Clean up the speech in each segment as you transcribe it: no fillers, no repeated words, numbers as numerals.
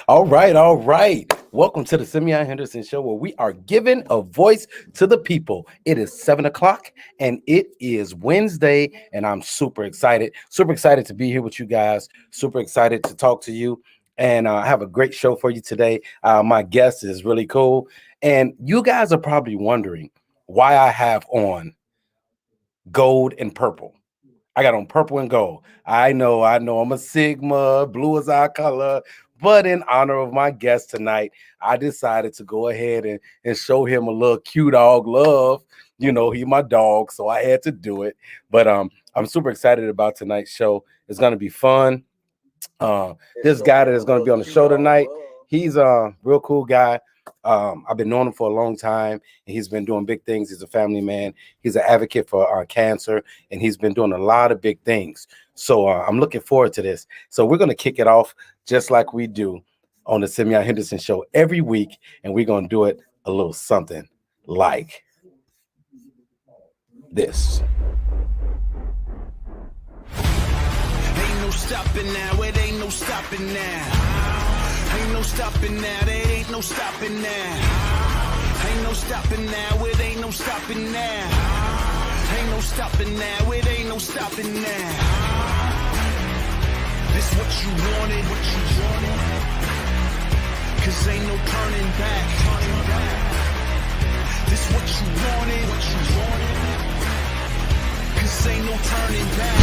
All right, all right. Welcome to the Simeon Henderson Show, where we are giving a voice to the people. It is 7 o'clock, and it is Wednesday, and I'm super excited to be here with you guys. Super excited to talk to you, and I have a great show for you today. My guest is really cool, and you guys are probably wondering why I have on gold and purple. I got on purple and gold. I know I'm a Sigma, blue is our color. But in honor of my guest tonight, I decided to go ahead and show him a little cute dog love. You know, he my dog, so I had to do it. But I'm super excited about tonight's show. It's gonna be fun. Uh, this guy that is going to be on the show tonight, he's a real cool guy. I've been knowing him for a long time, and he's been doing big things. He's a family man. He's an advocate for cancer, and he's been doing a lot of big things. So I'm looking forward to this. So we're going to kick it off just like we do on the Simeon Henderson Show every week, and we're going to do it a little something like this. Ain't no stopping now, it ain't no stopping now. Ain't no stopping now, there ain't no stopping now. Ain't no stopping now, it ain't no stopping now. Ain't no stopping now, it ain't no stopping now. This what you wanted, cause ain't no turning back. This what you wanted, cause ain't no turning back.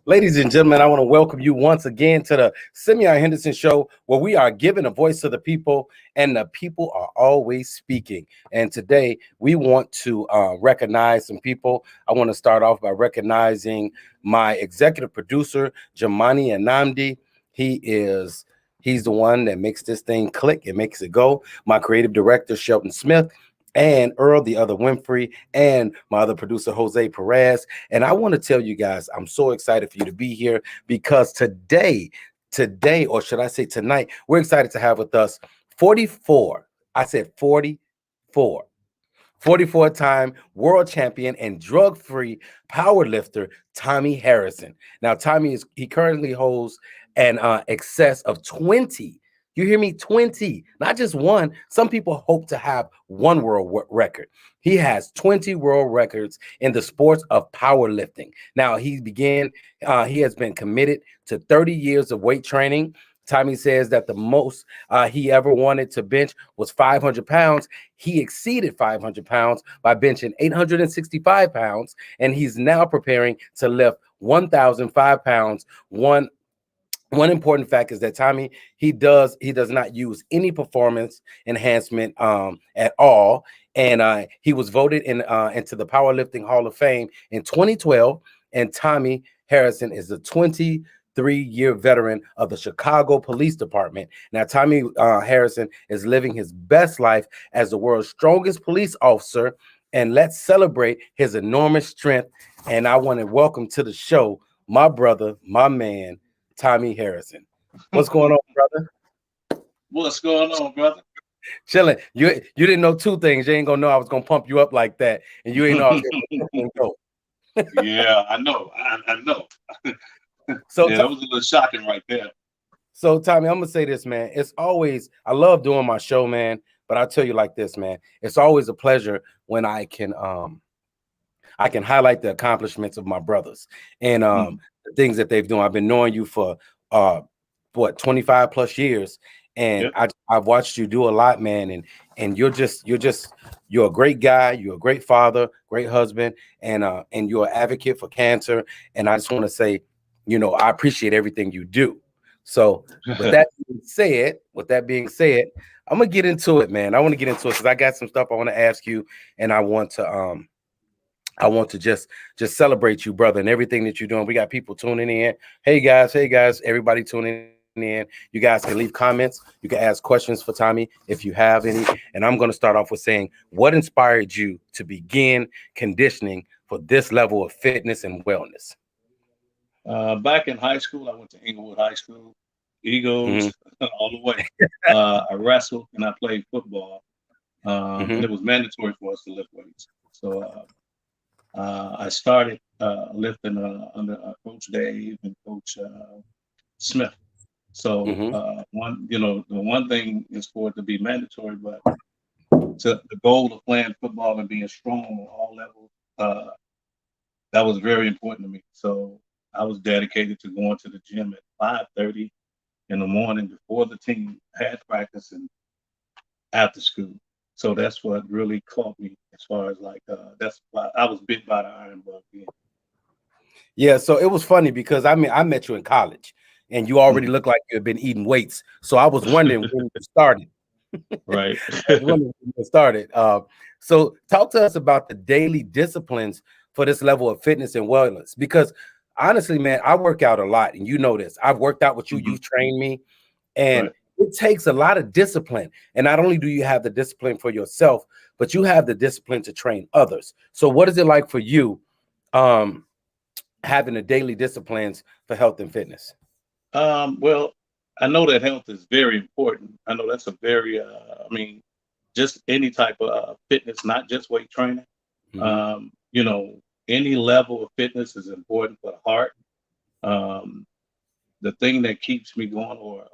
Ladies and gentlemen, I want to welcome you once again to the Simeon Henderson Show, where we are giving a voice to the people, and the people are always speaking. And today we want to recognize some people. I want to start off by recognizing my executive producer, Jamani Anamdi. He's the one that makes this thing click and makes it go. My creative director, Shelton Smith, and Earl, the other Winfrey, and my other producer, Jose Perez. And I want to tell you guys, I'm so excited for you to be here because today, or should I say tonight, we're excited to have with us 44. I said 44. 44-time world champion and drug-free powerlifter Tommy Harrison. Now, he currently holds an excess of 20. You hear me? 20, not just one. Some people hope to have one world record. He has 20 world records in the sports of powerlifting. Now, he has been committed to 30 years of weight training. Tommy says that the most he ever wanted to bench was 500 pounds. He exceeded 500 pounds by benching 865 pounds, and he's now preparing to lift 1,005 pounds. One important fact is that Tommy, he does not use any performance enhancement at all. And he was voted into the Powerlifting Hall of Fame in 2012. And Tommy Harrison is a 23-year veteran of the Chicago Police Department. Now, Tommy Harrison is living his best life as the world's strongest police officer. And let's celebrate his enormous strength. And I want to welcome to the show my brother, my man, Tommy Harrison. What's going on, brother? What's going on, brother? Chilling. You didn't know two things. You ain't gonna know I was gonna pump you up like that, and you ain't know I was gonna go. Yeah, I know. I know. So yeah, that was a little shocking right there. So Tommy, I'm gonna say this, man. I love doing my show, man. But I'll tell you like this, man. It's always a pleasure when I can highlight the accomplishments of my brothers and the things that they've done. I've been knowing you for 25 plus years, and yep. I've watched you do a lot, man. And you're a great guy. You're a great father, great husband, and you're an advocate for cancer. And I just want to say, I appreciate everything you do. So with that being said, I'm gonna get into it, man. I want to get into it because I got some stuff I want to ask you, and I want to just celebrate you, brother, and everything that you're doing. We got people tuning in. Hey guys, everybody tuning in. You guys can leave comments. You can ask questions for Tommy if you have any. And I'm going to start off with saying, what inspired you to begin conditioning for this level of fitness and wellness? Back in high school, I went to Inglewood High School, Eagles, all the way. I wrestled and I played football. And it was mandatory for us to lift weights. So I started lifting under Coach Dave and Coach Smith. So the one thing is for it to be mandatory, but the goal of playing football and being strong on all levels, that was very important to me. So I was dedicated to going to the gym at 5:30 in the morning before the team had practice and after school. So that's what really caught me as far as that's why I was bit by the iron bug. Yeah, so it was funny because I met you in college and you already looked like you had been eating weights. So I was wondering when you started. Right. I was wondering when you started. So talk to us about the daily disciplines for this level of fitness and wellness. Because honestly, man, I work out a lot, and you know this. I've worked out with you, you've trained me, and Right. it takes a lot of discipline. And not only do you have the discipline for yourself, but you have the discipline to train others. So what is it like for you having the daily disciplines for health and fitness? Well, I know that health is very important. I know that's a very, just any type of fitness, not just weight training. You know, any level of fitness is important for the heart. The thing that keeps me going, or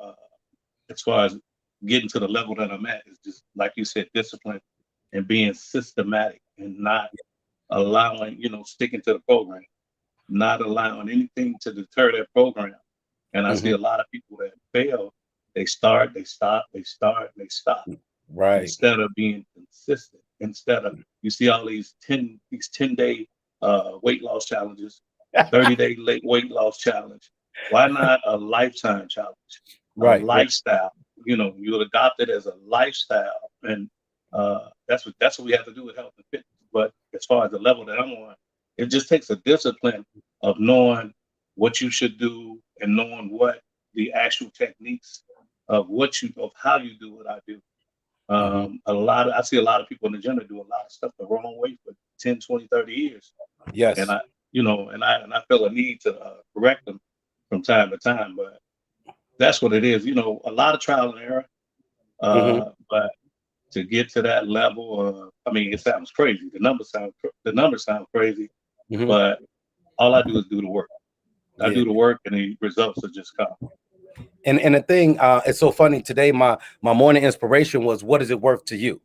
as far as getting to the level that I'm at, is just like you said, discipline and being systematic and not allowing, sticking to the program, not allowing anything to deter that program. And I see a lot of people that fail. They start, they stop, they start, they stop. Right. Instead of being consistent. Instead of, you see all these 10-day weight loss challenges, 30-day weight loss challenge. Why not a lifetime challenge? Right. A lifestyle. You adopt it as a lifestyle, and that's what we have to do with health and fitness. But as far as the level that I'm on, it just takes a discipline of knowing what you should do and knowing what the actual techniques of how you do what I do. I see a lot of people in the gym that do a lot of stuff the wrong way for 10, 20, 30 years. Yes. And I feel a need to correct them from time to time, but that's what it is. A lot of trial and error. But to get to that level, it sounds crazy. The numbers sound crazy, but all I do is do the work. I do the work, and the results will just come. And the thing, it's so funny today. My morning inspiration was, "What is it worth to you?"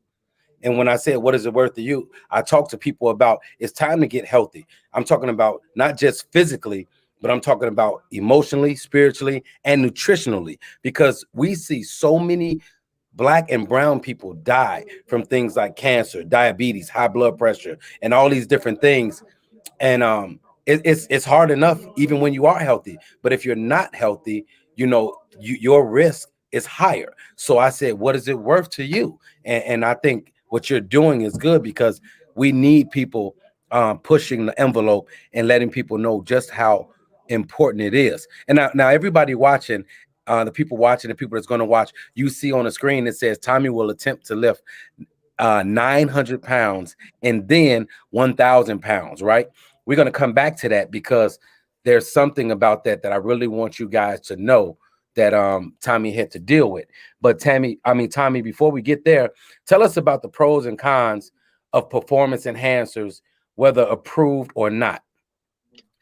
And when I said, "What is it worth to you?" I talk to people about it's time to get healthy. I'm talking about not just physically, but I'm talking about emotionally, spiritually, and nutritionally, because we see so many Black and brown people die from things like cancer, diabetes, high blood pressure, and all these different things. And it's hard enough even when you are healthy, but if you're not healthy, your risk is higher. So I said, what is it worth to you? And I think what you're doing is good, because we need people pushing the envelope and letting people know just how important it is. And now everybody watching, the people watching, the people that's going to watch, you see on the screen it says Tommy will attempt to lift 900 pounds and then 1,000 pounds, right? We're going to come back to that, because there's something about that I really want you guys to know that Tommy had to deal with. But Tommy, before we get there, tell us about the pros and cons of performance enhancers, whether approved or not.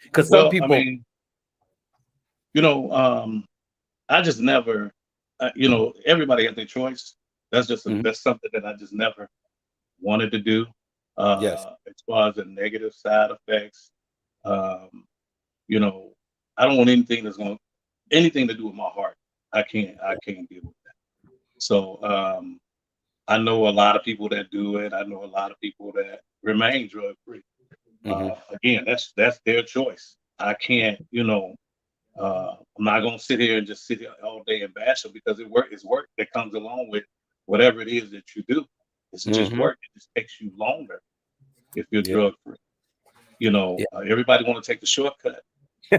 Because some people, I just never, everybody has their choice. That's just that's something that I just never wanted to do. Yes. As far as the negative side effects, I don't want anything anything to do with my heart. I can't deal with that. So I know a lot of people that do it. I know a lot of people that remain drug free. Again, that's their choice. I can't, I'm not gonna sit here and just sit here all day and bash it, because it's work that comes along with whatever it is that you do. It's just work. It just takes you longer if you're drug free. Everybody want to take the shortcut,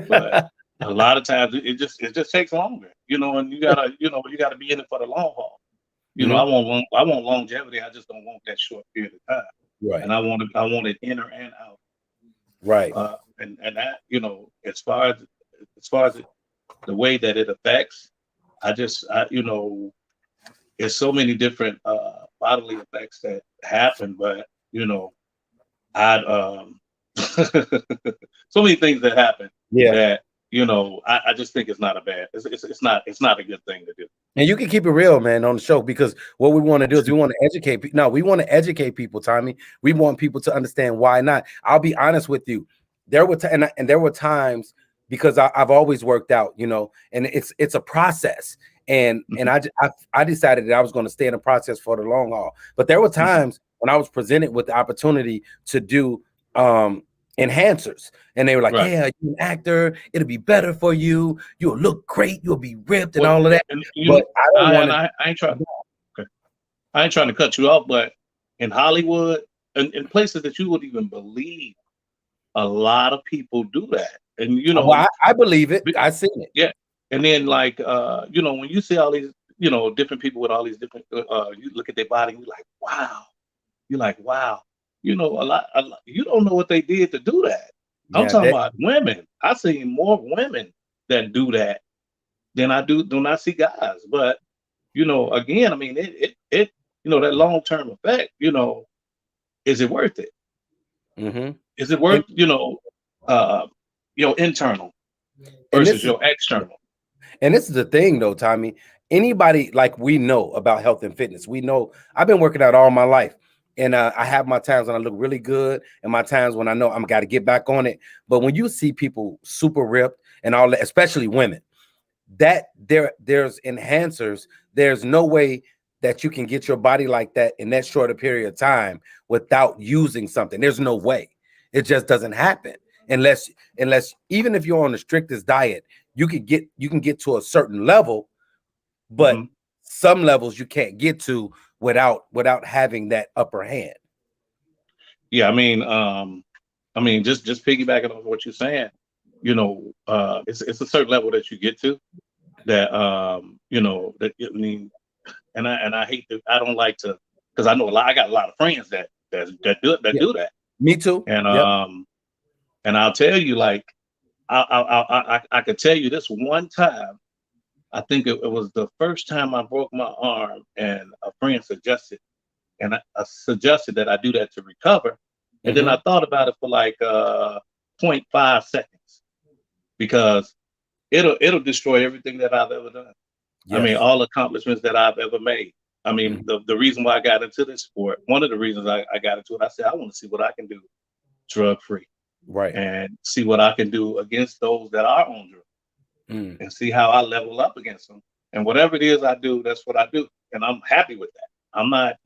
but a lot of times it just takes longer. And you gotta be in it for the long haul. I want longevity. I just don't want that short period of time. Right. And I want it in and out. Right. And that, as far as the way that it affects, it's so many different bodily effects that happen, but I'd so many things that happen Yeah. that I just think it's not a bad. It's not a good thing to do. And you can keep it real, man, on the show, because what we want to do is we want to educate. No, we want to educate people, Tommy. We want people to understand why not. I'll be honest with you. There were and there were times, because I've always worked out, and it's a process. And Mhm, I decided that I was going to stay in the process for the long haul. But there were mhm. times when I was presented with the opportunity to do enhancers, and they were like, Right. "Yeah, you're an actor. It'll be better for you. You'll look great. You'll be ripped and Well, all of that." and But I don't I want and to. I ain't trying. Okay. I ain't trying to cut you off, but in Hollywood and in places that you wouldn't even believe, a lot of people do that. And Well, I believe it. I seen it. yeah. And then like when you see all these, different people with all these different you look at their body and you're like, wow. You're like, wow. A lot you don't know what they did to do that. I'm Yeah, talking that. about women. I see more women that do that than I do when I see guys. But again, I mean, that long term effect, is it worth it? Mm-hmm. Is it And worth, uh, your internal and versus this is your external? and this is the thing, though, Tommy. Anybody, like, we know about health and fitness. We know I've been working out all my life, and I have my times when I look really good, and my times when I know I'm got to get back on it. But when you see people super ripped and all that, especially women, that there's enhancers. There's no way that you can get your body like that in that short a period of time without using something. There's no way. It just doesn't happen unless even if you're on the strictest diet, you can get to a certain level, but Hmm. some levels you can't get to without having that upper hand. Yeah, I mean, just piggybacking on what you're saying, it's a certain level that you get to that, that I mean, and I hate to, I don't like to, because I know a lot, I got a lot of friends that Yeah, do that, me too. and Yep. I'll tell you, like, I could tell you this one time. I think it was the first time I broke my arm, and a friend suggested, I suggested that I do that to recover. And then I Hmm. thought about it for like point 0.5 seconds, because it'll destroy everything that I've ever done. I mean, Yes. all accomplishments that I've ever made. I mean, Mhm. the reason why I got into this sport, one of the reasons I got into it, I said, I want to see what I can do drug free, Right. and see what I can do against those that are on drugs, Mm. and see how I level up against them. And whatever it is I do, that's what I do. And I'm happy with that. I'm not,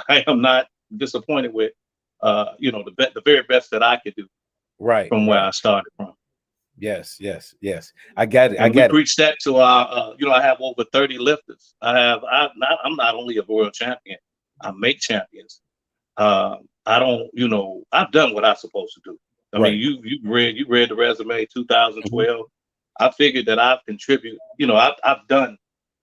I am not disappointed with, the very best that I could do Right. from where Right. I started from. Yes. Yes. Yes. I got it. I And we got it. preach that to our, I have over 30 lifters. I'm not only a world champion, I make champions. I don't, I've done what I'm supposed to do. I mean, Right. you read the resume Mhm. 2012. I figured that I've contributed, I've done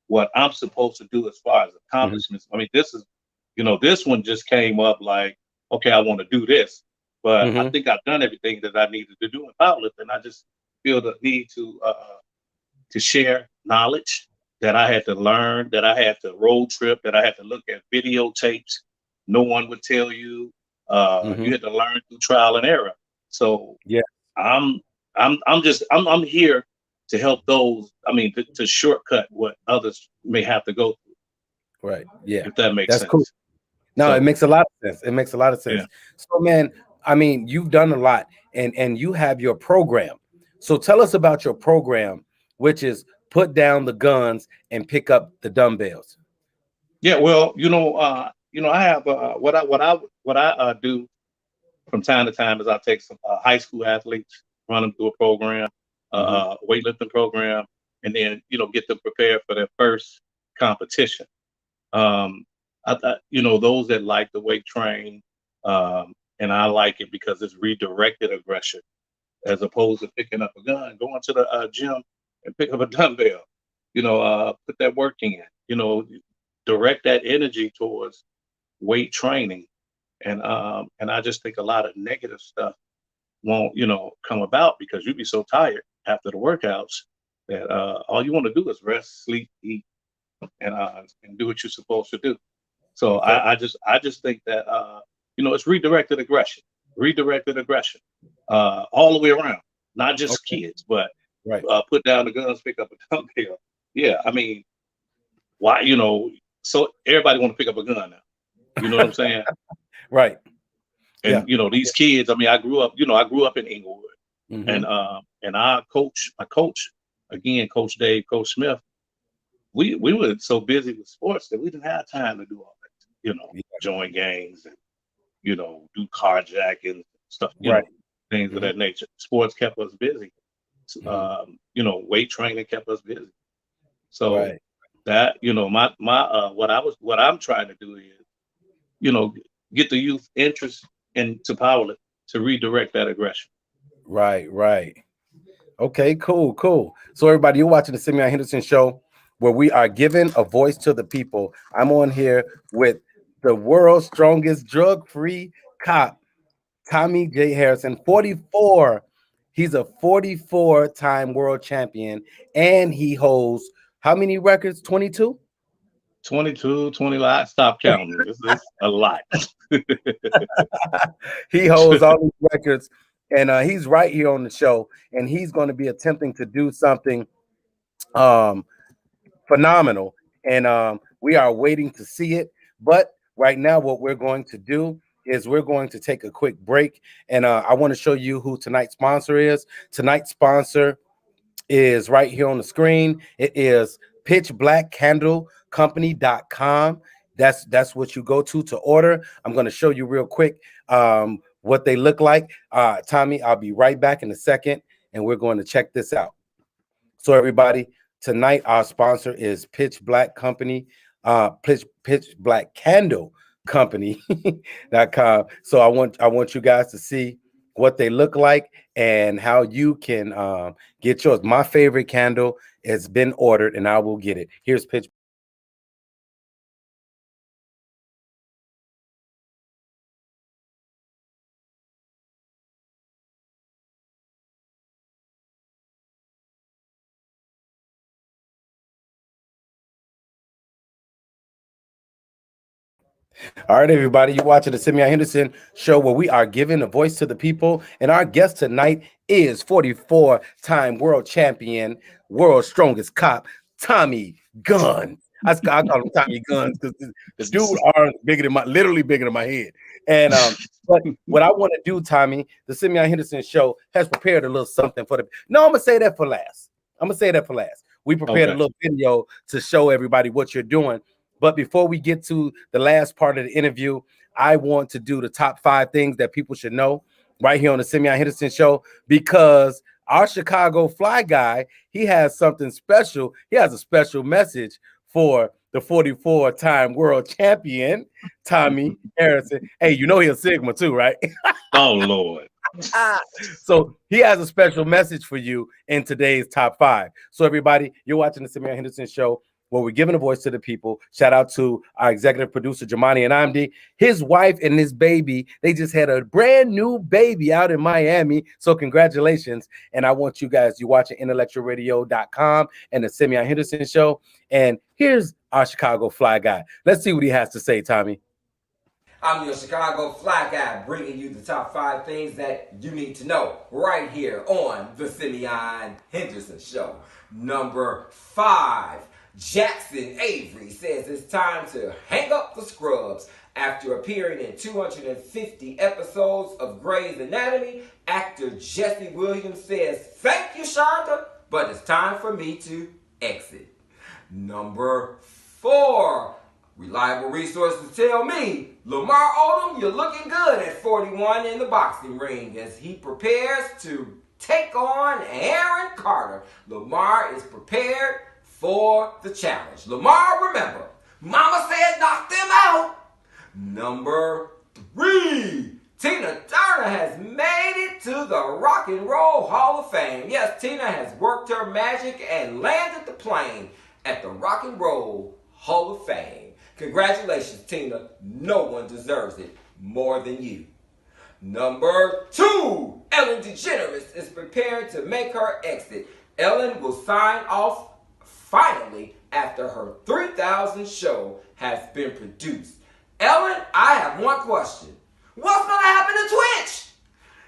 what I'm supposed to do as far as Mhm. accomplishments. I mean, this one just came up like, okay, I want to do this, but I Mhm. think I've done everything that I needed to do in powerlifting. I just feel the need to share knowledge that I had to learn, that I had to road trip, that I had to look at videotapes. No one would tell you. You Mhm. had to learn through trial and error. So Yeah. I'm I'm here to help those. I mean, to shortcut what others may have to go through, Right. Yeah. if that makes That's cool. sense. No, it So makes a lot of sense. It makes a lot of yeah, sense. So, man, I mean, you've done a lot, and you have your program. So, tell us about your program, which is put down the guns and pick up the dumbbells. yeah. Well, I have what I do from time to time is I take some high school athletes, run them through a program, Hmm. weightlifting program, and then get them prepared for their first competition. Um, those that like the weight train, and I like it because it's redirected aggression as opposed to picking up a gun, going to the gym and pick up a dumbbell. Put that work in. Direct that energy towards weight training, and I just think a lot of negative stuff won't come about because you'd be so tired after the workouts that all you want to do is rest, sleep, eat, and do what you're supposed to do. So Okay. I just think that it's redirected aggression, all the way around, not just Okay. kids, but Right. put down the guns, pick up a dumbbell. Yeah, I mean, why, so everybody want to pick up a gun now. You know what I'm saying? Right. Yeah. And these kids. I mean, I grew up in Inglewood, Mm-hmm. and my coach, again, Coach Dave, Coach Smith. We were so busy with sports that we didn't have time to do all that. Join gangs and do carjacking stuff. Right. Things of Hmm. that nature. Sports kept us busy. Hmm. Weight training kept us busy. So Right. that my what I'm trying to do is you know get the youth interest into powerlifting to redirect that aggression. Right. Right. Okay, cool, cool. So everybody, you're watching the Simeon Henderson show where we are giving a voice to the people. I'm on here with the world's strongest drug-free cop, Tommy J. Harrison, 44. He's a 44-time world champion, and he holds how many records? 22? 22, 20. I stopped counting. This is a lot. He holds all these records, and he's right here on the show, and he's going to be attempting to do something um phenomenal, and we are waiting to see it. But right now, what we're going to do is we're going to take a quick break, and I want to show you who tonight's sponsor is. Tonight's sponsor is right here on the screen. It is pitchblackcandlecompany.com. That's what you go to order. I'm going to show you real quick what they look like. Tommy, I'll be right back in a second, and we're going to check this out. So everybody, tonight our sponsor is Pitch Black Company, Pitch Black Candle Company.com. So I want you guys to see what they look like and how you can get yours. My favorite candle has been ordered, and I will get it. Here's Pitch. All right, everybody, you're watching the Simeon Henderson show where we are giving a voice to the people. And our guest tonight is 44-time world champion, world's strongest cop, Tommy Guns. I call him Tommy Guns because the dude arms bigger than literally bigger than my head. And but what I want to do, Tommy, the Simeon Henderson show has prepared a little something for the. No, I'm gonna say that for last. I'm gonna say that for last. We prepared a Okay. little video to show everybody what you're doing. But before we get to the last part of the interview, I want to do the top 5 things that people should know right here on the Simeon Henderson show, because our Chicago Fly guy, he has something special. He has a special message for the 44-time world champion, Tommy Harrison. Hey, you know he's a Sigma too, right? Oh Lord. So he has a special message for you in today's top 5. So everybody, you're watching the Simeon Henderson show where we're giving a voice to the people. Shout out to our executive producer, Jamani and Amdi. His wife and his baby, they just had a brand new baby out in Miami. So congratulations. And I want you guys, you're watching intellectualradio.com and the Simeon Henderson show. And here's our Chicago Fly guy. Let's see what he has to say, Tommy. I'm your Chicago Fly Guy, bringing you the top 5 things that you need to know right here on the Simeon Henderson Show. Number 5, Jackson Avery says it's time to hang up the scrubs. After appearing in 250 episodes of Grey's Anatomy, actor Jesse Williams says, "Thank you, Shonda, but it's time for me to exit." Number 4, reliable resources tell me Lamar Odom, you're looking good at 41 in the boxing ring as he prepares to take on Aaron Carter. Lamar is prepared for the challenge. Lamar, remember, Mama said knock them out. Number 3, Tina Turner has made it to the Rock and Roll Hall of Fame. Yes, Tina has worked her magic and landed the plane at the Rock and Roll Hall of Fame. Congratulations, Tina. No one deserves it more than you. Number 2, Ellen DeGeneres is prepared to make her exit. Ellen will sign off finally after her 3000 show has been produced. Ellen, I have one question. What's gonna happen to Twitch?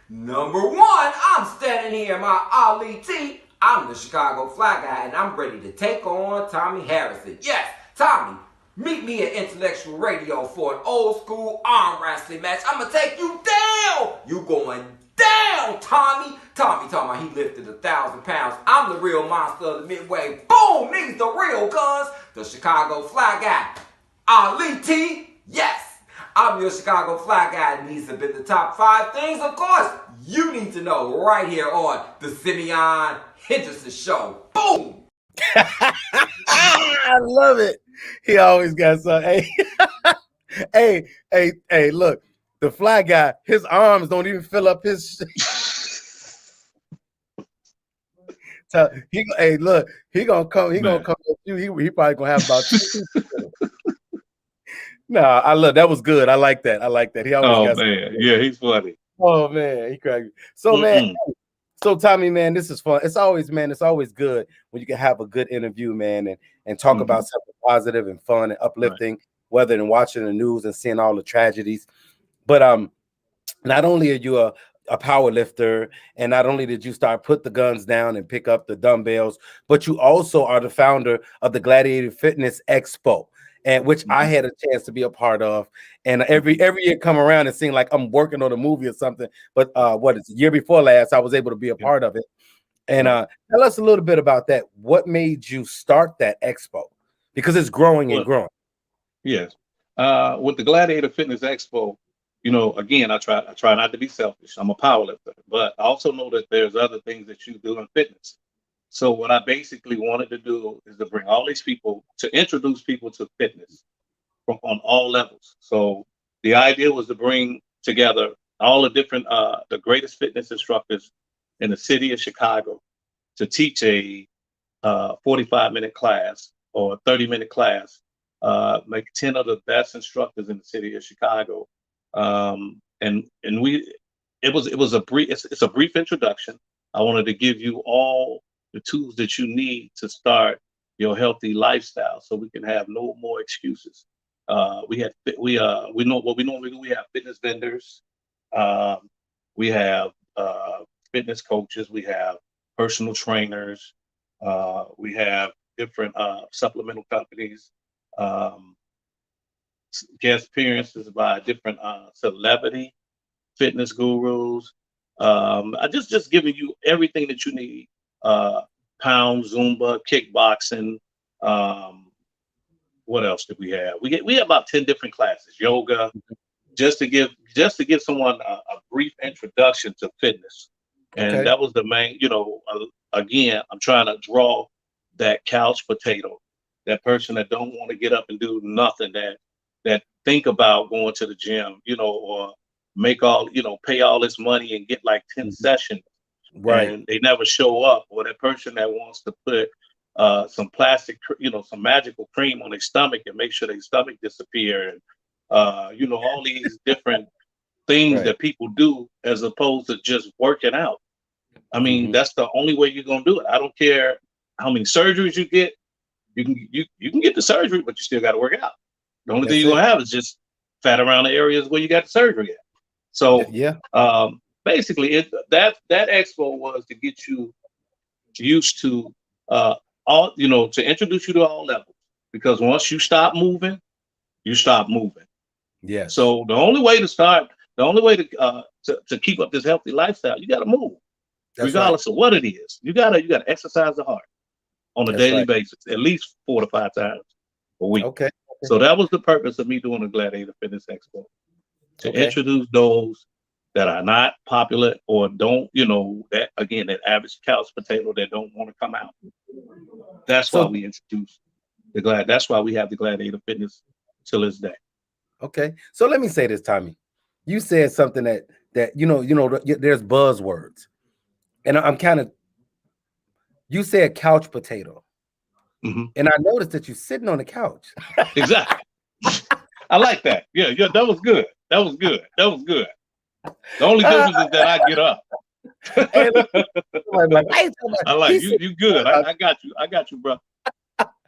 Number one, I'm standing here in my Ali T. I'm the Chicago Fly Guy, and I'm ready to take on Tommy Harrison. Yes, Tommy, meet me at Intellectual Radio for an old school arm wrestling match. I'm gonna take you down. You going down, Tommy. Tommy talking about he lifted 1,000 pounds. I'm the real monster of the Midway. Boom, niggas the real guns. The Chicago Fly Guy. Ali T, yes. I'm your Chicago Fly Guy, and these have been the top 5 things, of course, you need to know right here on the Simeon Henderson Show. Boom! I love it. He always got some. Hey, hey, look, the Fly Guy, his arms don't even fill up his. So hey, look, he gonna come with you. He probably gonna have about 2 people. No, I love that was good. I like that. He always got man, yeah, he's funny. Oh man, he cracked me. So man, so Tommy, man, this is fun. It's always good when you can have a good interview, man, and talk about something positive and fun and uplifting, rather than watching the news and seeing all the tragedies. But not only are you a power lifter, and not only did you put the guns down and pick up the dumbbells, but you also are the founder of the Gladiator Fitness Expo, and which I had a chance to be a part of. And every year come around and seem like I'm working on a movie or something. But the year before last, I was able to be a part of it. And tell us a little bit about that. What made you start that expo? Because it's growing and growing. Yes. With the Gladiator Fitness Expo, you know, again, I try not to be selfish. I'm a powerlifter, but I also know that there's other things that you do in fitness. So what I basically wanted to do is to bring all these people, to introduce people to fitness on all levels. So the idea was to bring together all the different, the greatest fitness instructors in the city of Chicago to teach a 45-minute class or a 30-minute class, like 10 of the best instructors in the city of Chicago. It's a brief introduction. I wanted to give you all the tools that you need to start your healthy lifestyle, so we can have no more excuses. We know what we normally do. We have fitness vendors, we have fitness coaches, we have personal trainers, we have different supplemental companies, guest appearances by different celebrity fitness gurus. I just giving you everything that you need. Pound, Zumba, kickboxing. What else did we have? We have about 10 different classes. Yoga, just to give someone a brief introduction to fitness. And that was the main, again, I'm trying to draw that couch potato, that person that don't want to get up and do nothing, that think about going to the gym, or pay all this money and get like 10 sessions. Right. And they never show up, or that person that wants to put some plastic, some magical cream on their stomach and make sure their stomach disappear, and all these different things that people do as opposed to just working out. I mean, that's the only way you're gonna do it. I don't care how many surgeries you get. You can get the surgery, but you still got to work out. The only thing you're gonna have is just fat around the areas where you got the surgery at. So basically, that expo was to get you used to to introduce you to all levels. Because once you stop moving, you stop moving. Yeah. So the only way to keep up this healthy lifestyle, you got to move, regardless of what it is. You gotta exercise the heart on a daily basis, at least 4 to 5 times a week. Okay. So that was the purpose of me doing the Gladiator Fitness Expo, to introduce those that are not popular or don't, that average couch potato that don't want to come out. That's why we introduced that's why we have the Gladiator Fitness till this day. Okay. So let me say this, Tommy. You said something that there's buzzwords. And you said couch potato. And I noticed that you're sitting on the couch. Exactly. I like that. Yeah, that was good. The only difference is that I get up. I like you good. I got you, bro.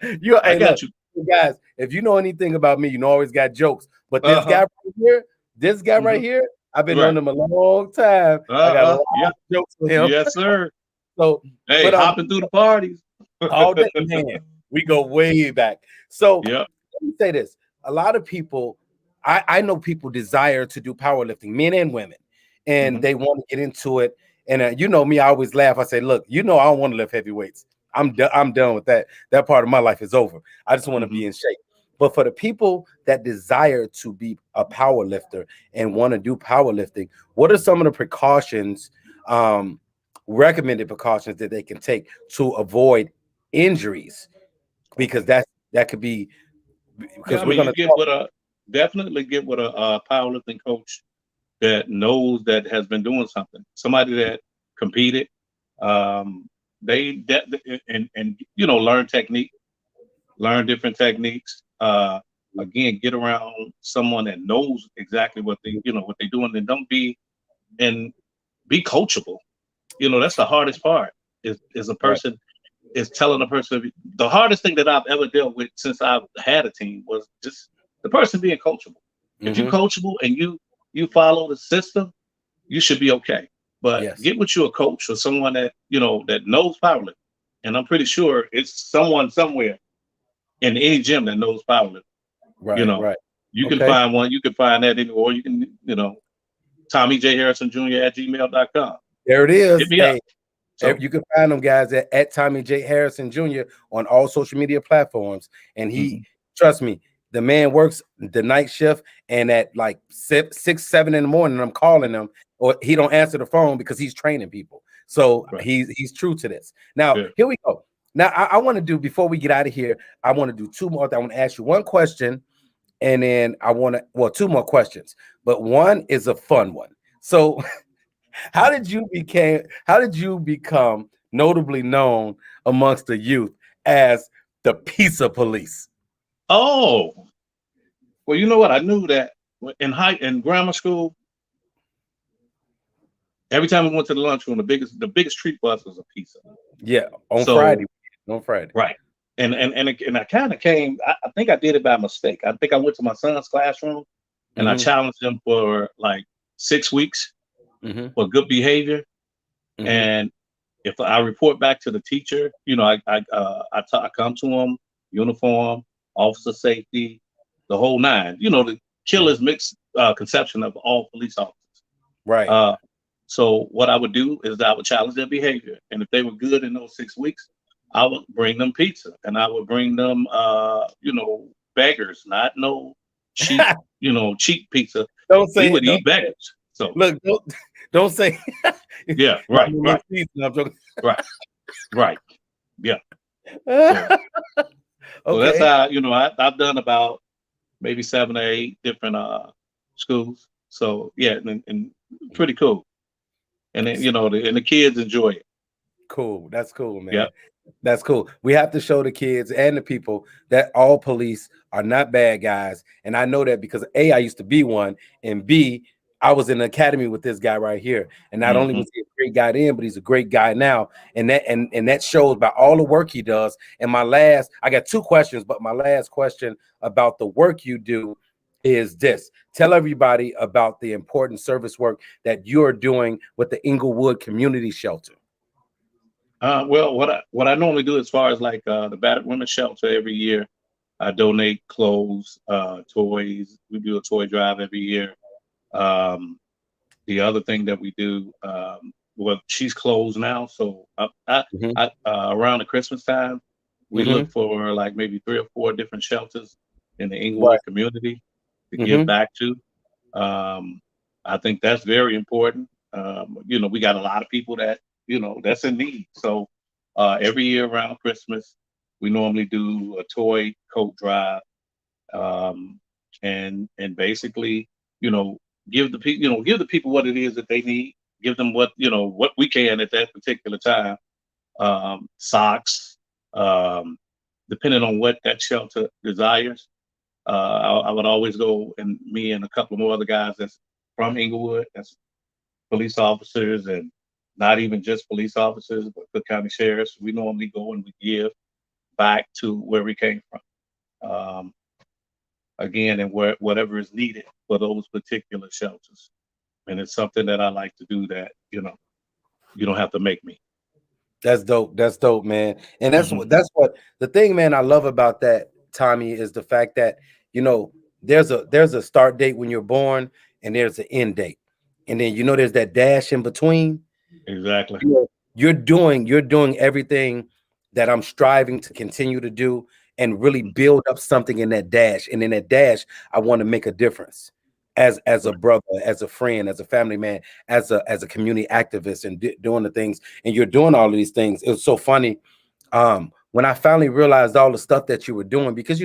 I got you. guys, if you know anything about me, you know I always got jokes. But this guy right Mhm. here, I've been Right. knowing him a long time. I got a lot Yeah. of jokes with him. Yes, sir. So, Hey, but hopping through the parties. all day, man, we go way back. So Yep. let me say this: a lot of people, I know people desire to do powerlifting, men and women, and Mhm. they want to get into it. And you know me, I always laugh. I say, "Look, you know, I don't want to lift heavy weights. I'm done with that. That part of my life is over. I just want to Mhm. be in shape." But for the people that desire to be a power lifter and want to do powerlifting, what are some of the precautions, recommended precautions that they can take to avoid injuries? Because Okay. that could be, Yeah, because I we're mean, going you to get talk. with a definitely get with a powerlifting coach that knows that has been doing something. Somebody that competed. Um, and learn technique, learn different techniques. Again, get around someone that knows exactly what what they're doing, and don't be and be coachable. That's the hardest part. Is a Right. person is telling a person the hardest thing that I've ever dealt with since I've had a team was just the person being coachable. If you Hmm. coachable and you follow the system, you should be okay. But Yes. get with you a coach or someone that that knows powerlifting, and I'm pretty sure it's someone somewhere in any gym that knows powerlifting. You Right. know, Right. you can Okay. find one. You can find that anywhere. Or you can Tommy J Harrison Jr. at gmail.com. There it Hit is. me up. Hey, So you can find them guys at Tommy J Harrison Jr. on all social media platforms. And he, mhm, trust me, the man works the night shift, and at like 6, 7 in the morning, I'm calling him, or he don't answer the phone because he's training people. So right, he's true to this. Now, good. here we go. Now, I want to do, before we get out of here, I want to do two more. I want to ask you one question, and then I want to, well, two more questions, but one is a fun one. So how did you become notably known amongst the youth as the pizza police? Oh, well, you know what? I knew that in grammar school. Every time we went to the lunchroom, the biggest treat for us was a pizza. Yeah, on So Friday. On Friday. right, and I kind of came. I think I did it by mistake. I think I went to my son's classroom and I Hmm. challenged him for like 6 weeks Hmm. for good behavior. Hmm. And if I report back to the teacher, I come to him, uniform, officer safety, the whole nine. The killer's mixed conception of all police officers. Right. Uh, so what I would do is I would challenge their behavior, and if they were good in those 6 weeks, I would bring them pizza, and I would bring them, beggars, not no cheap, cheap pizza. Don't We say it. would Don't eat say it. beggars. So Look, don't say yeah, not right, no little right, season. I'm joking. right, right. Yeah. So that's Okay. how I've done about maybe 7 or 8 different schools. So yeah, and pretty cool. And then the kids enjoy it. Cool. That's cool, Yeah. man. That's cool. We have to show the kids and the people that all police are not bad guys. And I know that because A, I used to be one, and B, I was in the academy with this guy right here. And not only Hmm. was he a great guy then, but he's a great guy now. And that shows by all the work he does. And I got two questions, but my last question about the work you do is this. Tell everybody about the important service work that you're doing with the Inglewood Community Shelter. Well, what I normally do as far as like the battered women's shelter every year, I donate clothes, toys. We do a toy drive every year. Um, the other thing that we do, well, she's closed now, so Mhm. around the Christmas time, we look Mhm. for like maybe 3 or 4 different shelters in the Right. Inglewood community to give Mhm. back to. Um, I think that's very important. We got a lot of people that's in need. So every year around Christmas, we normally do a toy coat drive, um, and basically, you know, give the people what it is that they need. Give them what we can at that particular time. Socks, um, depending on what that shelter desires. I would always go, and me and a couple more other guys that's from Inglewood, that's police officers, and not even just police officers, but Cook County sheriffs. We normally go and we give back to where we came from. um, again, and whatever is needed for those particular shelters. And it's something that I like to do that, you don't have to make me. That's dope. That's dope, man. And Hmm. that's what the thing, man, I love about that, Tommy, is the fact that, there's a start date when you're born and there's an end date. And then there's that dash in between. Exactly. You're doing everything that I'm striving to continue to do and really Mhm. build up something in that dash. And in that dash, I want to make a difference as a Right. brother, as a friend, as a family man, as a community activist, and doing the things. And you're doing all of these things. It was so funny when I finally realized all the stuff that you were doing, because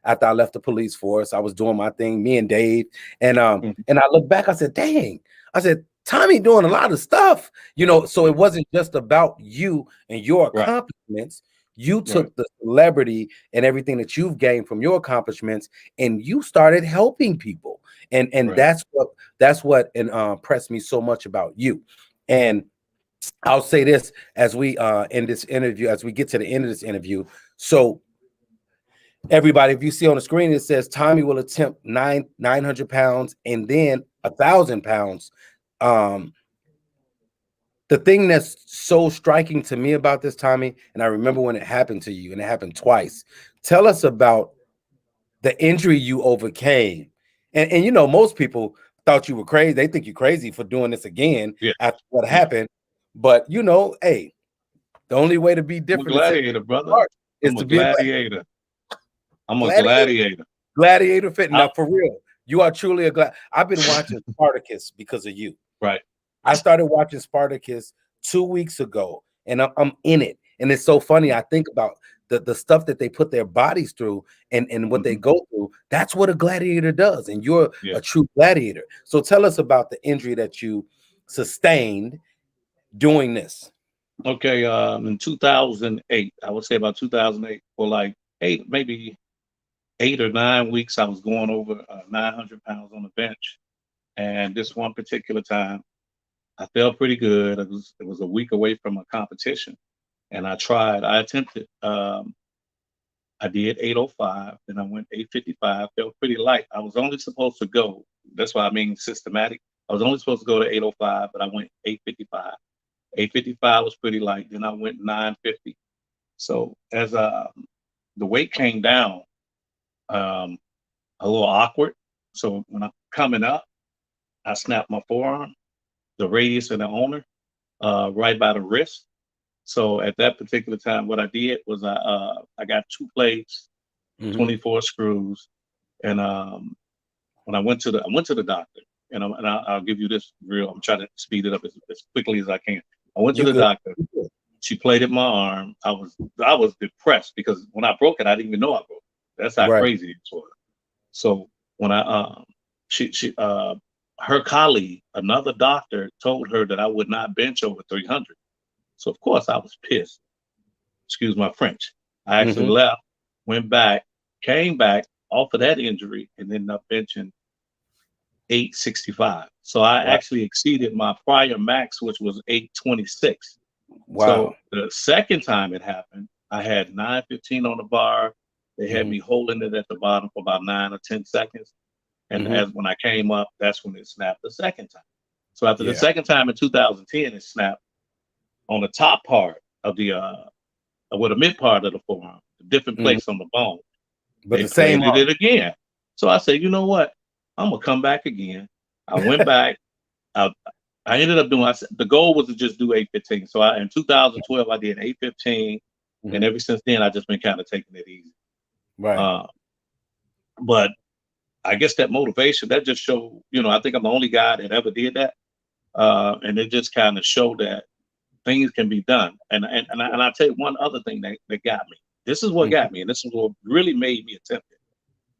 after I left the police force, I was doing my thing, me and Dave, Mhm. and I look back, I said, dang, I said, Tommy doing a lot of stuff, so it wasn't just about you and your Right. accomplishments. You Right. took the celebrity and everything that you've gained from your accomplishments, and you started helping people. And Right. that's what impressed me so much about you. And I'll say this as we end this interview, as we get to the end of this interview. So everybody, if you see on the screen, it says Tommy will attempt 900 pounds and then 1,000 pounds. Um, the thing that's so striking to me about this, Tommy, and I remember when it happened to you, and it happened twice. Tell us about the injury you overcame. And most people thought you were crazy. They think you're crazy for doing this again Yeah. after what Yeah. happened. But hey, the only way to be I'm a different gladiator, brother. is I'm a to be a gladiator. I'm a gladiator. gladiator. Gladiator fit. I, Now, for real, you are truly a glad. I've been watching Spartacus because of you. right. I started watching Spartacus 2 weeks ago, and I'm in it. And it's so funny. I think about the stuff that they put their bodies through and what they Hmm. go through. That's what a gladiator does. And you're Yeah. a true gladiator. So tell us about the injury that you sustained doing this. Okay. In 2008, I would say about 2008, for like maybe 8 or 9 weeks, I was going over 900 pounds on the bench. And this one particular time, I felt pretty good. It was a week away from a competition, and I attempted. I did 805, then I went 855. Felt pretty light. I was only supposed to go. That's why I mean systematic. I was only supposed to go to 805, but I went 855. 855 was pretty light. Then I went 950. So as the weight came down, um, a little awkward. So when I'm coming up, I snapped my forearm, the radius and the ulnar, right by the wrist. So at that particular time, what I did was I got two plates, Mhm. 24 screws, and when I went to the doctor, I'll give you this real. I'm trying to speed it up as quickly as I can. I went to You the good? doctor. She plated my arm. I was depressed because when I broke it, I didn't even know I broke it. That's how Right. crazy it was. So when she her colleague, another doctor, told her that I would not bench over 300. So of course I was pissed. Excuse my French. I actually Mhm. left, went back, came back off of that injury, and ended up benching 865. So I Wow. actually exceeded my prior max, which was 826. Wow. So the second time it happened, I had 915 on the bar. They had Mhm. me holding it at the bottom for about 9 or 10 seconds. And Mhm. as when I came up, that's when it snapped the second time. So after the Yeah. second time in 2010, it snapped on the top part of the with the mid part of the forearm, a different Mhm. place on the bone. But They the same plated arm. it again. So I said, you know what? I'm gonna come back again. I went back. I, I ended up doing. I said the goal was to just do 815. So in 2012 I did 815, and Mhm. ever since then I just been kind of taking it easy. Right. Uh, but I guess that motivation that just showed. I think I'm the only guy that ever did that, and it just kind of showed that things can be done. And I tell you one other thing that got me. This is what Mhm. got me, and this is what really made me attempt it.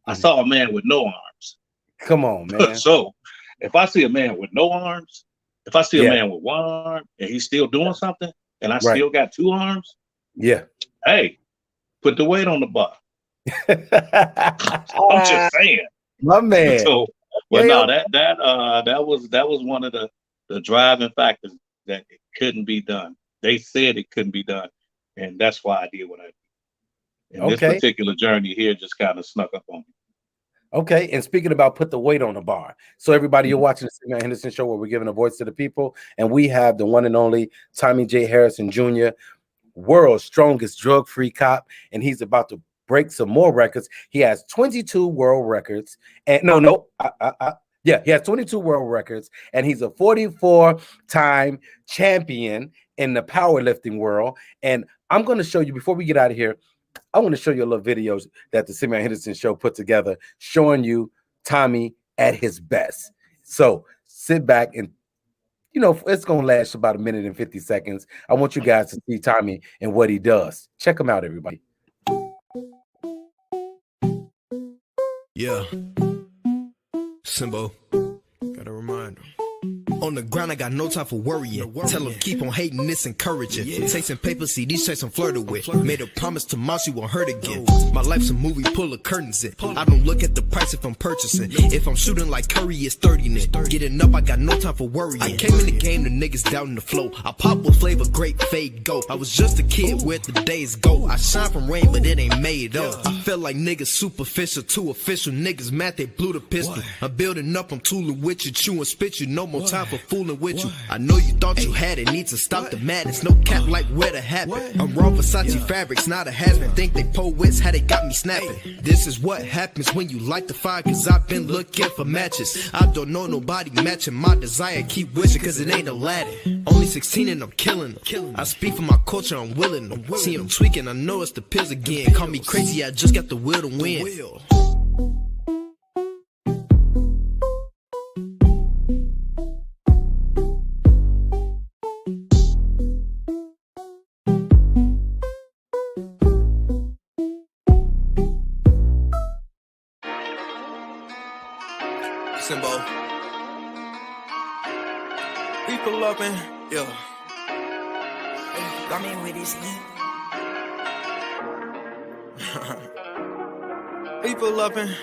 I Mhm. saw a man with no arms. Come on, man. So if I see a man with no arms, if I see a Yeah. man with one arm and he's still doing something, and I Right. still got two arms, Yeah. hey, put the weight on the bar. I'm just saying. My man. So, but Okay. no, Okay. that was one of the driving factors that it couldn't be done. They said it couldn't be done, and that's why I did what I did. And this particular journey here just kind of snuck up on me. Okay, and speaking about put the weight on the bar. So everybody, you're watching the Simeon Henderson Show where we're giving a voice to the people, and we have the one and only Tommy J. Harrison Jr., world's strongest drug-free cop, and he's about to break some more records. He has 22 world records, and he has 22 world records, and he's a 44-time champion in the powerlifting world. And I'm going to show you, before we get out of here, I want to show you a little videos that the Simeon Henderson Show put together showing you Tommy at his best. So sit back and, it's going to last about 1 minute and 50 seconds. I want you guys to see Tommy and what he does. Check him out, everybody. Yeah. Simbo. Gotta remind him. On the ground, I got no time for worrying. Tell them keep on hating, this encouraging. Chasing paper, see these chase I'm flirted with. Made a promise to mom she won't hurt again. My life's a movie, pull the curtains in. I don't look at the price if I'm purchasing. If I'm shooting like Curry, it's 30 net. Getting up, I got no time for worrying. I came in the game, the niggas down in the flow. I pop with flavor, great fade go. I was just a kid where the days go. I shine from rain, but it ain't made up. I felt like niggas superficial, too official. Niggas mad, they blew the pistol. I'm building up, I'm tooling with you, chewing spit you. No more time for fooling with you. I know you thought you had it, need to stop the madness. No cap like where to happen. I'm raw Versace fabrics, not a has-been. Think they poets, how they got me snapping. This is what happens when you light the fire, cause I've been looking for matches. I don't know nobody matching my desire. Keep wishing cause it ain't Aladdin. Only 16 and I'm killing them. I speak for my culture, I'm willing them. See them tweaking, I know it's the pills again. Call me crazy, I just got the will to win. Simbo. We pull up and, yeah. Got me with this heat. We pull up and,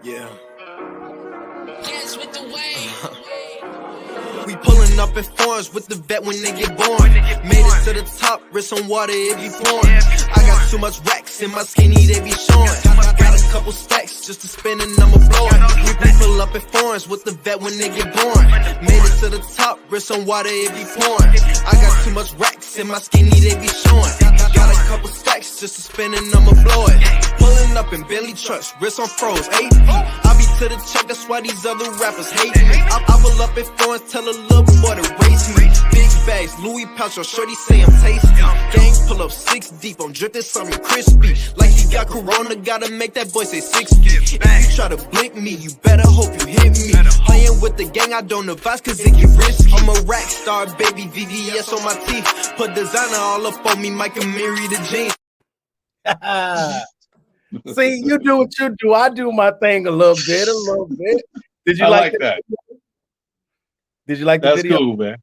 yeah. Yes, with the way. We pulling up in foreigns with the vet when they get born. Made it to the top, wrist on water, it be pouring. I got too much racks in my skinny, they be showing. Got a couple stacks just to spend and I'ma blow it. We pull up in foreigns with the vet when they get born. Made it to the top, wrist on water, it be pouring. I got too much racks in my skinny, they be showing. Got a couple stacks just to spend and I'ma blow it. Pulling up in Bentley trucks, wrist on froze, 8 feet. I be to the check, that's why these other rappers hate me. I pull up in foreigns, tell a little boy to race me. Big bags, Louis pouch, or shorty say I'm tasty. Gang pull up 6 deep, I'm drifting something crispy. Like he got corona, gotta make that boy say 6 feet. If you try to blink me, you better hope you hit me. Playing with the gang, I don't advise cause it get risky. I'm a rack star, baby, VVS on my teeth. Put designer all up on me, Mike and Mary the jeans. See, you do what you do. I do my thing a little bit. Did you like that? Did you like the video? That's cool, man.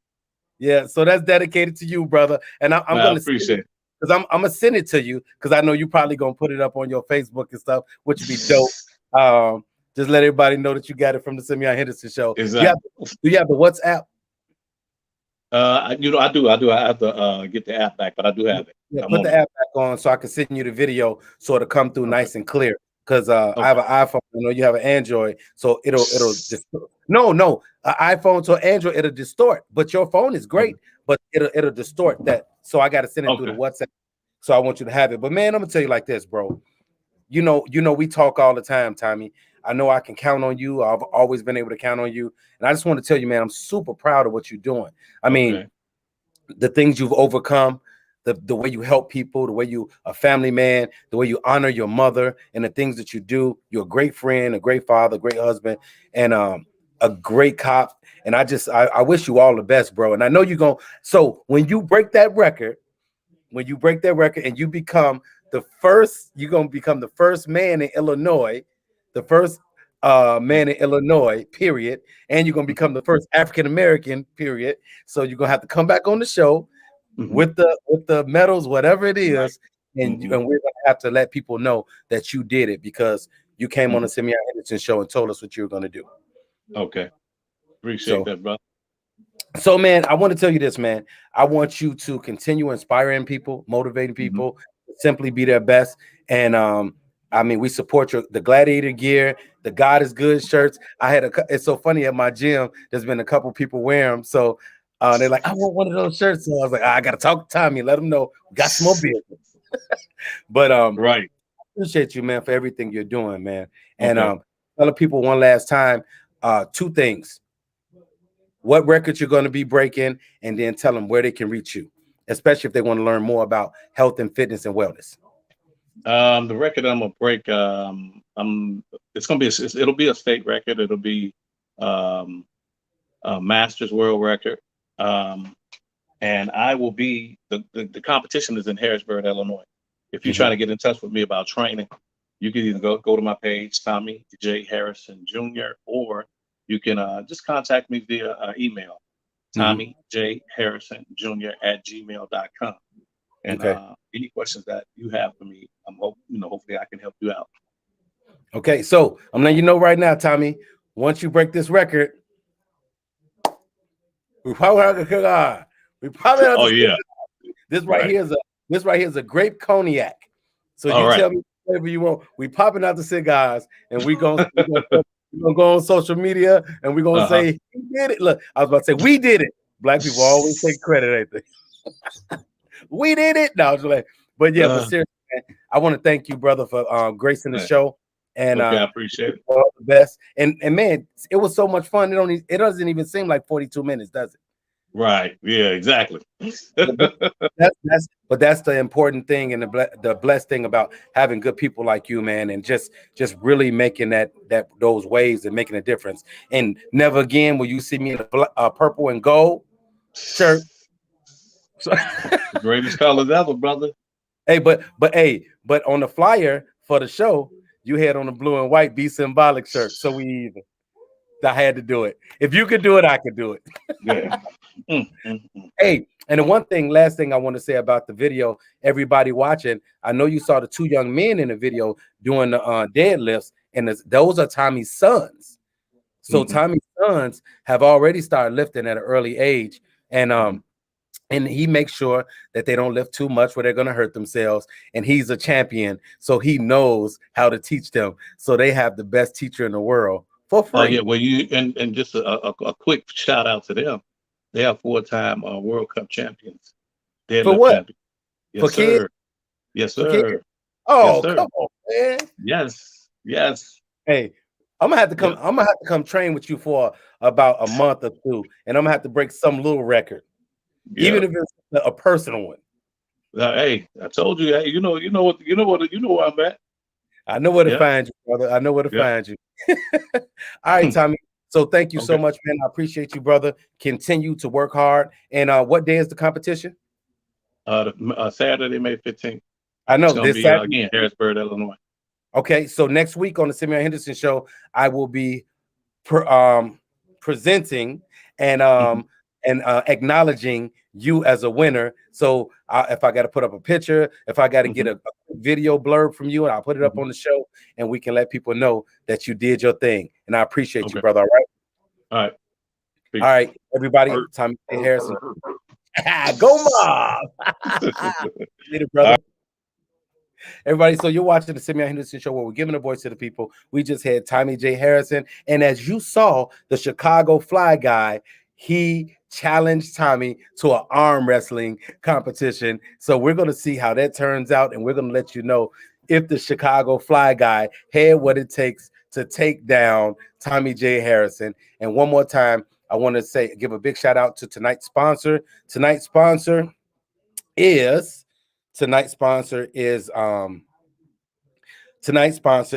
Yeah, so that's dedicated to you, brother. And I'm going to appreciate it. Because I'm going to send it to you because I know you probably going to put it up on your Facebook and stuff, which would be dope. Just let everybody know that you got it from the Simeon Henderson Show. Exactly. Do you have the WhatsApp? I do. I have to get the app back, but I do have it. Yeah, put the app back on so I can send you the video so it'll come through nice and clear. Because I have an iPhone, I know you have an Android, so it'll just an iPhone to Android, it'll distort. But your phone is great, but it'll distort that. So I got to send it through the WhatsApp. So I want you to have it. But man, I'm gonna tell you like this, bro. You know, we talk all the time, Tommy. I know I can count on you. I've always been able to count on you. And I just want to tell you, man, I'm super proud of what you're doing. I mean, the things you've overcome, the way you help people, the way you a family man, the way you honor your mother and the things that you do. You're a great friend, a great father, a great husband, and a great cop. And I wish you all the best, bro. And I know you're going to. So when you break that record and you become you're going to become the first man in Illinois, period. And you're going to become the first African-American, period. So you're going to have to come back on the show with the medals, whatever it is. And we're going to have to let people know that you did it because you came on the Simeon Henderson Show and told us what you were going to do. Okay. Appreciate that, bro. So, man, I want to tell you this, man. I want you to continue inspiring people, motivating Mhm. people, simply be their best. And I mean, we support the gladiator gear, the God is good shirts. It's so funny at my gym. There's been a couple people wear them. So they're like, I want one of those shirts. So I was like, I got to talk to Tommy and let him know we got some more business. But Right. appreciate you, man, for everything you're doing, man. And Okay. tell the people one last time, two things. What records you're going to be breaking, and then tell them where they can reach you, especially if they want to learn more about health and fitness and wellness. The record I'm gonna break, it's gonna be it'll be a state record. It'll be um, a Masters World Record, and I will be the competition is in Harrisburg, Illinois. If you're trying to get in touch with me about training, you can either go to my page, Tommy J Harrison Jr., or you can just contact me via email, Tommy J Harrison Jr. at gmail.com. And Okay. any questions that you have for me, hopefully I can help you out. Okay. So I'm letting you know right now, Tommy, once you break this record, we probably have to Oh yeah, this right right. here is a grape cognac. So All you right. tell me whatever you want. We popping out the cigars, and we gonna go on social media, and we're gonna Uh-huh. say he did it. Look, I was about to say we did it. Black people always take credit, I think. We did it. No, I was like, but yeah, but seriously, man, I want to thank you, brother, for gracing the Right. show. And Okay, I appreciate it. all the best. And man, it was so much fun. It doesn't even seem like 42 minutes, does it? Right. Yeah, exactly. But that's the important thing, and the blessed thing about having good people like you, man, and just really making those waves and making a difference. And never again will you see me in a purple and gold shirt. So, The greatest colors ever, brother. hey, but on the flyer for the show, you had on the blue and white Be Symbolic shirt. So we even. I had to do it. If you could do it, I could do it. Yeah. Hey, and the last thing I want to say about the video, everybody watching, I know you saw the two young men in the video doing the deadlifts, and those are Tommy's sons. So Tommy's sons have already started lifting at an early age, and he makes sure that they don't lift too much where they're going to hurt themselves. And he's a champion, so he knows how to teach them. So they have the best teacher in the world for Oh free. yeah. Well, and just a quick shout out to them. They are 4-time World Cup champions, For deadlift what? champions. For Yes, kids? sir. Yes, For kids? sir. Yes, Oh, sir. come on, man. Yes. Yes. Hey, I'm gonna have to come. Yeah. I'm gonna have to come train with you for about a month or two, and I'm gonna have to break some little record, Yeah. even if it's a personal one. Hey, I told you. Hey, you know where I'm at. I know where to Yeah. find you, brother. I know where to Yeah. find you. All right, Tommy. So thank you so Okay. much, man. I appreciate you, brother. Continue to work hard. And what day is the competition? Saturday, May 15th. I It's know gonna this be Saturday. again, Harrisburg, Illinois. Okay, so next week on the Simeon Henderson Show, I will be presenting and Mhm. acknowledging you as a winner. So if I got to put up a picture, if I got to get Mhm. a video blurb from you, and I'll put it up Mhm. on the show, and we can let people know that you did your thing. And I appreciate you, Okay. brother. All right, All right. all Peace. right, everybody. Tommy Harrison, go mom. Later, brother. Everybody, so you're watching the Simeon Henderson Show, where we're giving a voice to the people. We just had Tommy J. Harrison, and as you saw, the Chicago Fly Guy, he challenged Tommy to an arm wrestling competition. So we're going to see how that turns out, and we're going to let you know if the Chicago Fly Guy had what it takes to take down Tommy J. Harrison. And one more time, I want to give a big shout out to tonight's sponsor. Is tonight's sponsor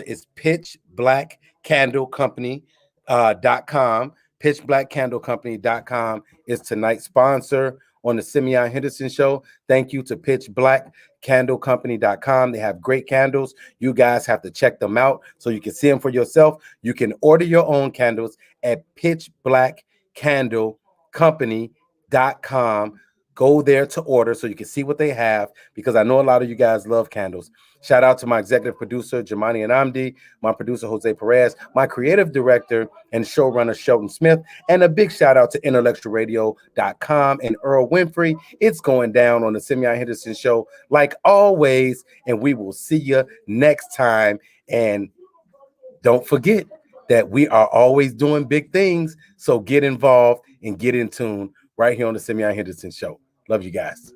is Pitch Black Candle Company .com. pitchblackcandlecompany.com is tonight's sponsor on the Simeon Henderson Show. Thank you to pitchblackcandlecompany.com. They have great candles. You guys have to check them out so you can see them for yourself. You can order your own candles at pitchblackcandlecompany.com. Go there to order so you can see what they have, because I know a lot of you guys love candles. Shout out to my executive producer, Jamani Anamdi, my producer, Jose Perez, my creative director and showrunner, Sheldon Smith, and a big shout out to intellectualradio.com and Earl Winfrey. It's going down on the Simeon Henderson Show like always, and we will see you next time. And don't forget that we are always doing big things, so get involved and get in tune right here on the Simeon Henderson Show. Love you guys.